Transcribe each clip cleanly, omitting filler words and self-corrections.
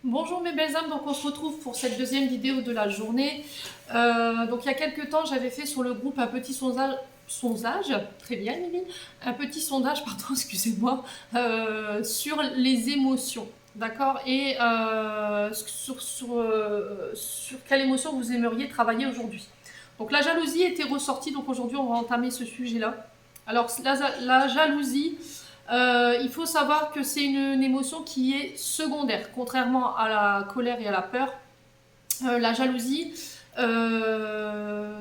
Bonjour mes belles âmes, donc on se retrouve pour cette deuxième vidéo de la journée. Donc il y a quelques temps, j'avais fait sur le groupe un petit très bien Lily, un petit sondage, pardon, excusez-moi, sur les émotions, d'accord? Et sur quelle émotion vous aimeriez travailler aujourd'hui. Donc la jalousie était ressortie, donc aujourd'hui on va entamer ce sujet-là. Alors la jalousie, il faut savoir que c'est une émotion qui est secondaire, contrairement à la colère et à la peur. La jalousie,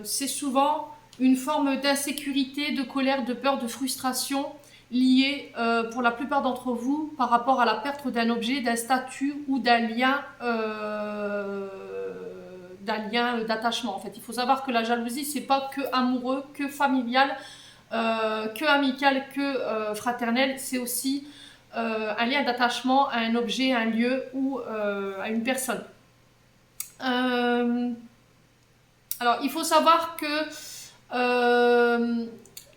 c'est souvent une forme d'insécurité, de colère, de peur, de frustration liée pour la plupart d'entre vous par rapport à la perte d'un objet, d'un statut ou d'un lien d'attachement. En fait, il faut savoir que la jalousie, c'est pas que amoureux, que familial, que amical, que fraternel, c'est aussi un lien d'attachement à un objet, à un lieu ou à une personne. Alors, il faut savoir que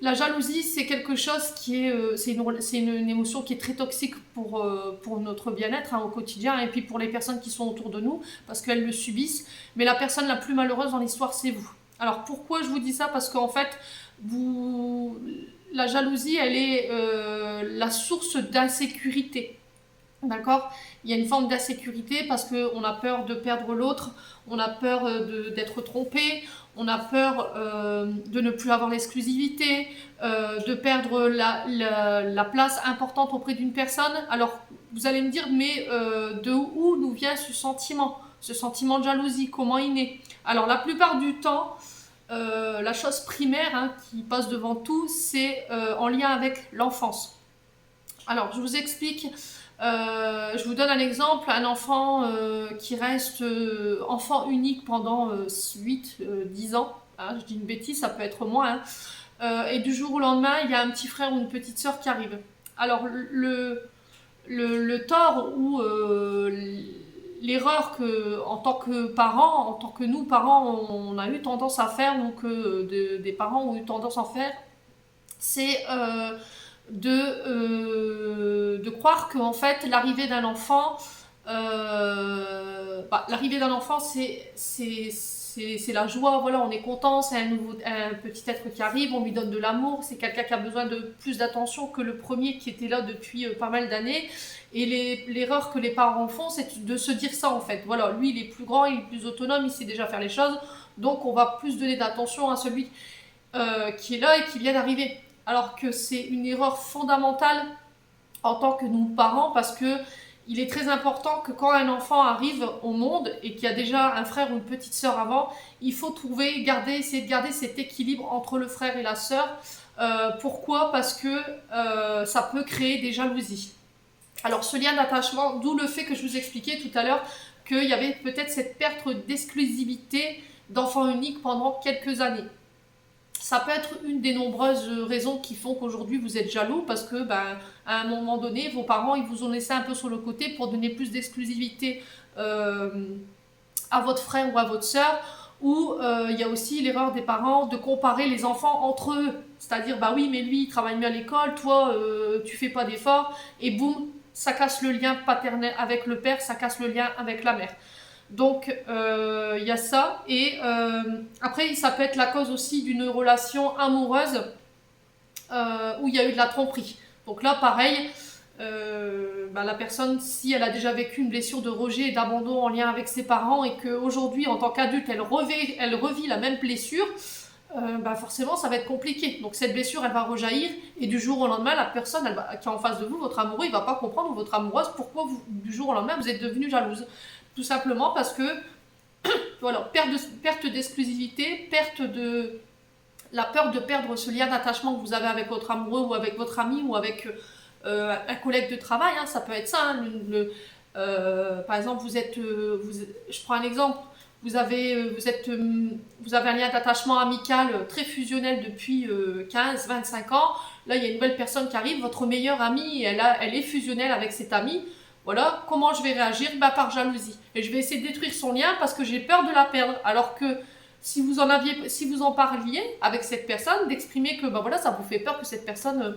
la jalousie, c'est quelque chose qui est, c'est une émotion qui est très toxique pour notre bien-être au quotidien et puis pour les personnes qui sont autour de nous parce qu'elles le subissent. Mais la personne la plus malheureuse dans l'histoire, c'est vous. Alors pourquoi je vous dis ça? Parce qu'en fait, la jalousie, elle est la source d'insécurité. D'accord? Il y a une forme d'insécurité parce qu'on a peur de perdre l'autre, on a peur d'être trompé, on a peur de ne plus avoir l'exclusivité, de perdre la place importante auprès d'une personne. Alors, vous allez me dire, mais de où nous vient ce sentiment de jalousie? Comment il naît? Alors, la plupart du temps, la chose primaire qui passe devant tout, c'est en lien avec l'enfance. Alors, je vous explique. Je vous donne un exemple, un enfant qui reste enfant unique pendant 8-10 ans, je dis une bêtise, ça peut être moins, et du jour au lendemain, il y a un petit frère ou une petite sœur qui arrive. Alors le tort ou l'erreur que, en tant que parents, en tant que nous, parents, on a eu tendance à faire, ou que des parents ont eu tendance à faire, c'est de croire qu'en fait l'arrivée d'un enfant c'est la joie, voilà, on est content, c'est un petit être qui arrive, on lui donne de l'amour, c'est quelqu'un qui a besoin de plus d'attention que le premier qui était là depuis pas mal d'années. Et l'erreur que les parents font, c'est de se dire ça en fait. Voilà, lui il est plus grand, il est plus autonome, il sait déjà faire les choses, donc on va plus donner d'attention à celui qui est là et qui vient d'arriver. Alors que c'est une erreur fondamentale en tant que nous parents, parce que il est très important que quand un enfant arrive au monde et qu'il y a déjà un frère ou une petite sœur avant, il faut essayer de garder cet équilibre entre le frère et la sœur. Pourquoi? Parce que ça peut créer des jalousies. Alors ce lien d'attachement, d'où le fait que je vous expliquais tout à l'heure qu'il y avait peut-être cette perte d'exclusivité d'enfant unique pendant quelques années. Ça peut être une des nombreuses raisons qui font qu'aujourd'hui vous êtes jaloux parce que à un moment donné, vos parents ils vous ont laissé un peu sur le côté pour donner plus d'exclusivité à votre frère ou à votre sœur. Ou il y a aussi l'erreur des parents de comparer les enfants entre eux. C'est-à-dire, bah oui, mais lui il travaille mieux à l'école, toi tu fais pas d'efforts, et boum, ça casse le lien paternel avec le père, ça casse le lien avec la mère. Donc il y a ça. Et après, ça peut être la cause aussi d'une relation amoureuse où il y a eu de la tromperie. Donc là, pareil, la personne, si elle a déjà vécu une blessure de rejet et d'abandon en lien avec ses parents et qu'aujourd'hui, en tant qu'adulte, elle revit la même blessure, forcément, ça va être compliqué. Donc cette blessure, elle va rejaillir et du jour au lendemain, la personne qui est en face de vous, votre amoureux, il va pas comprendre, ou votre amoureuse, pourquoi du jour au lendemain, vous êtes devenue jalouse. Tout simplement parce que, voilà, perte d'exclusivité, la peur de perdre ce lien d'attachement que vous avez avec votre amoureux ou avec votre ami ou avec un collègue de travail, ça peut être ça. Par exemple, je prends un exemple, vous avez un lien d'attachement amical très fusionnel depuis 15-25 ans. Là, il y a une nouvelle personne qui arrive, votre meilleure amie, elle est fusionnelle avec cette amie. Voilà, comment je vais réagir? Par jalousie. Et je vais essayer de détruire son lien parce que j'ai peur de la perdre. Alors que si vous en parliez avec cette personne, d'exprimer que ça vous fait peur que cette personne,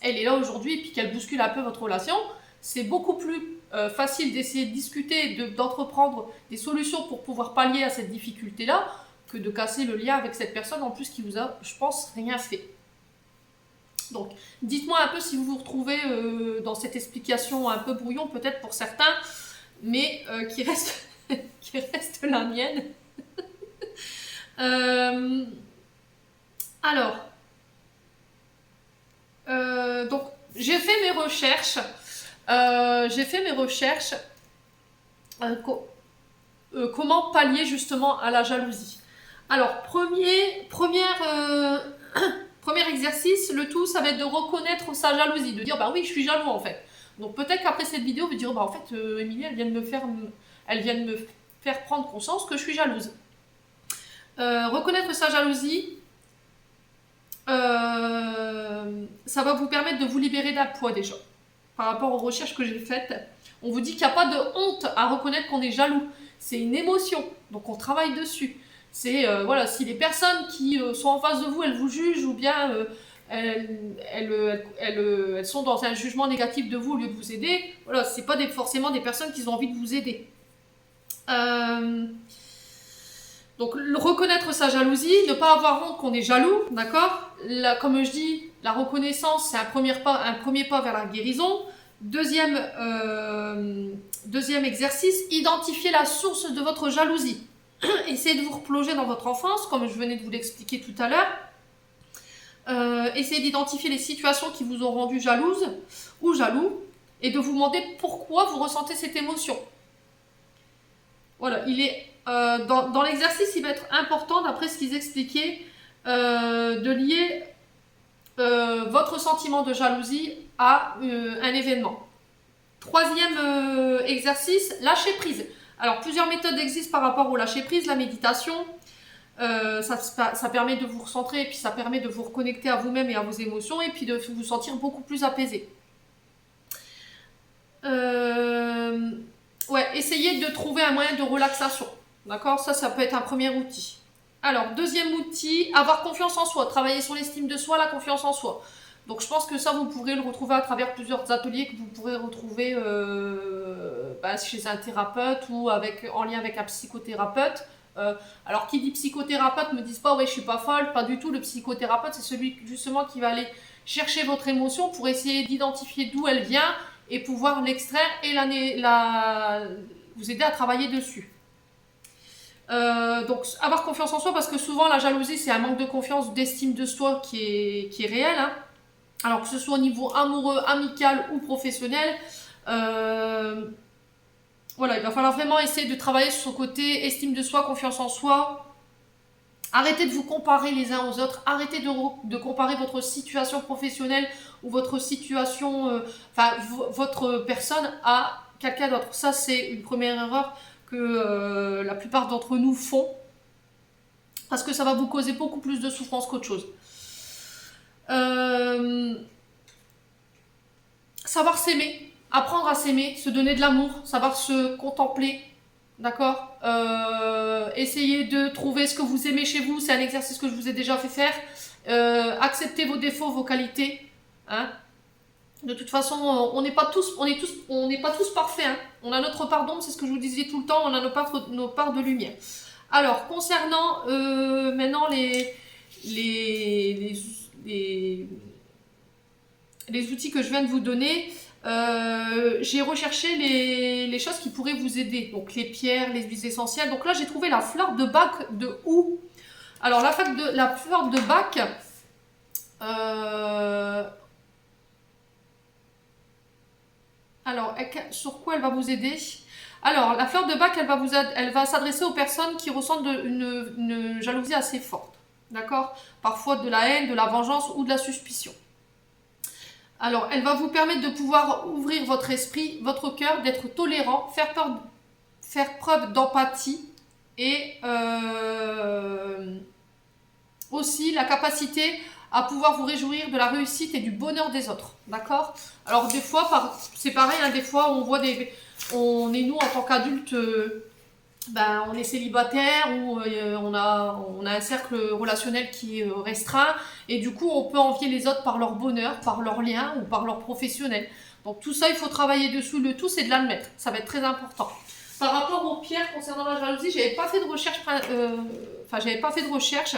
elle est là aujourd'hui et puis qu'elle bouscule un peu votre relation, c'est beaucoup plus facile d'essayer de discuter, d'entreprendre des solutions pour pouvoir pallier à cette difficulté-là, que de casser le lien avec cette personne, en plus qui vous a, je pense, rien fait. Donc, dites-moi un peu si vous vous retrouvez dans cette explication un peu brouillon, peut-être pour certains, mais qui reste, qui reste la mienne. Alors, donc, j'ai fait mes recherches. Comment pallier justement à la jalousie. Alors, premier exercice, le tout, ça va être de reconnaître sa jalousie, de dire bah oui, je suis jaloux en fait. Donc peut-être qu'après cette vidéo, vous dire bah en fait, Émilie, elle vient de me faire prendre conscience que je suis jalouse. Reconnaître sa jalousie, ça va vous permettre de vous libérer d'un poids déjà. Par rapport aux recherches que j'ai faites, on vous dit qu'il n'y a pas de honte à reconnaître qu'on est jaloux. C'est une émotion, donc on travaille dessus. C'est, voilà, si les personnes qui sont en face de vous, elles vous jugent ou bien elles sont dans un jugement négatif de vous au lieu de vous aider, voilà, c'est pas forcément des personnes qui ont envie de vous aider. Donc, reconnaître sa jalousie, ne pas avoir honte qu'on est jaloux, d'accord? Comme je dis, la reconnaissance, c'est un premier pas vers la guérison. Deuxième exercice, identifier la source de votre jalousie. Essayez de vous replonger dans votre enfance, comme je venais de vous l'expliquer tout à l'heure. Essayez d'identifier les situations qui vous ont rendu jalouse ou jaloux et de vous demander pourquoi vous ressentez cette émotion. Voilà, dans l'exercice, il va être important, d'après ce qu'ils expliquaient, de lier votre sentiment de jalousie à un événement. Troisième exercice, lâcher prise. Alors, plusieurs méthodes existent par rapport au lâcher prise. La méditation, ça permet de vous recentrer, et puis ça permet de vous reconnecter à vous-même et à vos émotions, et puis de vous sentir beaucoup plus apaisé. Ouais, essayez de trouver un moyen de relaxation. D'accord? Ça peut être un premier outil. Alors, deuxième outil, avoir confiance en soi. Travailler sur l'estime de soi, la confiance en soi. Donc, je pense que ça, vous pourrez le retrouver à travers plusieurs ateliers que vous pourrez retrouver chez un thérapeute ou en lien avec un psychothérapeute. Alors, qui dit psychothérapeute, ne me disent pas « ouais, je suis pas folle », pas du tout. Le psychothérapeute, c'est celui justement qui va aller chercher votre émotion pour essayer d'identifier d'où elle vient et pouvoir l'extraire et vous aider à travailler dessus. Donc, avoir confiance en soi, parce que souvent, la jalousie, c'est un manque de confiance, d'estime de soi qui est réel. Hein. Alors, que ce soit au niveau amoureux, amical ou professionnel, voilà, il va falloir vraiment essayer de travailler sur son côté estime de soi, confiance en soi. Arrêtez de vous comparer les uns aux autres. Arrêtez de comparer votre situation professionnelle ou votre situation, votre personne à quelqu'un d'autre. Ça, c'est une première erreur que la plupart d'entre nous font. Parce que ça va vous causer beaucoup plus de souffrance qu'autre chose. Savoir s'aimer. Apprendre à s'aimer, se donner de l'amour, savoir se contempler. D'accord, essayez de trouver ce que vous aimez chez vous. C'est un exercice que je vous ai déjà fait faire. Acceptez vos défauts, vos qualités. Hein. De toute façon, on n'est pas tous parfaits. Hein. On a notre part d'ombre, c'est ce que je vous disais tout le temps. On a nos parts de lumière. Alors, concernant maintenant les outils que je viens de vous donner. J'ai recherché les choses qui pourraient vous aider, donc les pierres, les huiles essentielles. Donc là, j'ai trouvé la fleur de Bach de Hou. Alors la fleur de Bach, alors sur quoi elle va vous aider? Alors la fleur de Bach, elle va s'adresser aux personnes qui ressentent une jalousie assez forte, d'accord? Parfois de la haine, de la vengeance ou de la suspicion. Alors, elle va vous permettre de pouvoir ouvrir votre esprit, votre cœur, d'être tolérant, faire preuve d'empathie et aussi la capacité à pouvoir vous réjouir de la réussite et du bonheur des autres. D'accord? Alors, des fois, c'est pareil, hein, des fois, on est nous en tant qu'adultes, on est célibataire ou on a un cercle relationnel qui est restreint et du coup on peut envier les autres par leur bonheur, par leur lien ou par leur professionnel. Donc tout ça, il faut travailler dessus. Le tout, c'est de l'admettre. Ça va être très important. Par rapport aux pierres concernant la jalousie, j'avais pas fait de recherche. J'avais pas fait de recherche.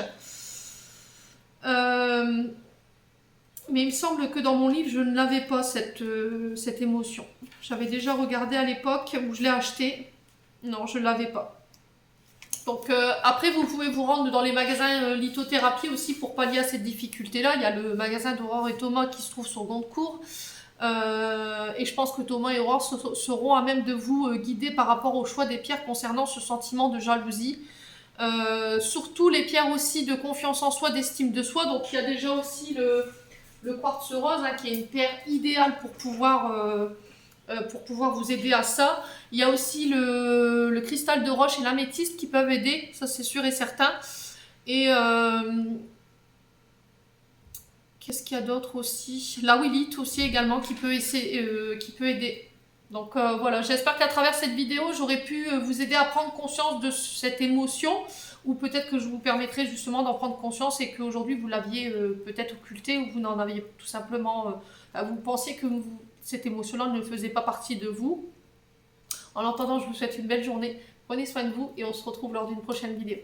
Mais il me semble que dans mon livre, je ne l'avais pas, cette émotion. J'avais déjà regardé à l'époque où je l'ai acheté. Non, je ne l'avais pas. Donc après, vous pouvez vous rendre dans les magasins lithothérapie aussi pour pallier à cette difficulté-là. Il y a le magasin d'Aurore et Thomas qui se trouve sur Goncourt. Et je pense que Thomas et Aurore seront à même de vous guider par rapport au choix des pierres concernant ce sentiment de jalousie. Surtout les pierres aussi de confiance en soi, d'estime de soi. Donc il y a déjà aussi le quartz rose, hein, qui est une pierre idéale pour pouvoir vous aider à ça. Il y a aussi le cristal de roche et l'améthyste qui peuvent aider, ça c'est sûr et certain. Et qu'est-ce qu'il y a d'autre aussi? La willite aussi également qui peut aider. Donc voilà, j'espère qu'à travers cette vidéo, j'aurais pu vous aider à prendre conscience de cette émotion, ou peut-être que je vous permettrai justement d'en prendre conscience et qu'aujourd'hui vous l'aviez peut-être occultée, ou vous n'en aviez tout simplement... vous pensiez que cette émotion-là ne faisait pas partie de vous. En attendant, je vous souhaite une belle journée. Prenez soin de vous et on se retrouve lors d'une prochaine vidéo.